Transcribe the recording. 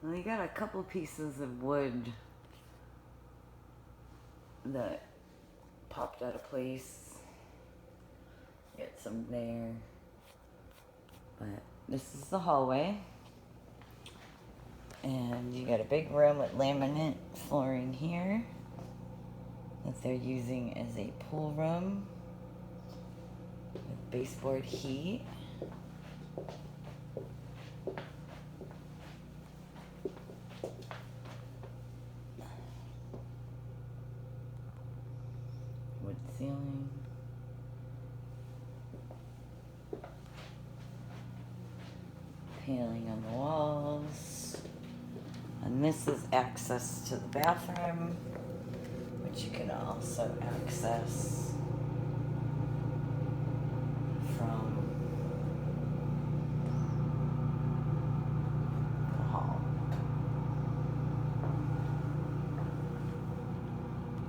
Well, you got a couple pieces of wood that popped out of place. Get some there. But this is the hallway. And you got a big room with laminate flooring here that they're using as a pool room with baseboard heat. Wood ceiling. Paneling on the walls. And this is access to the bathroom, which you can also access from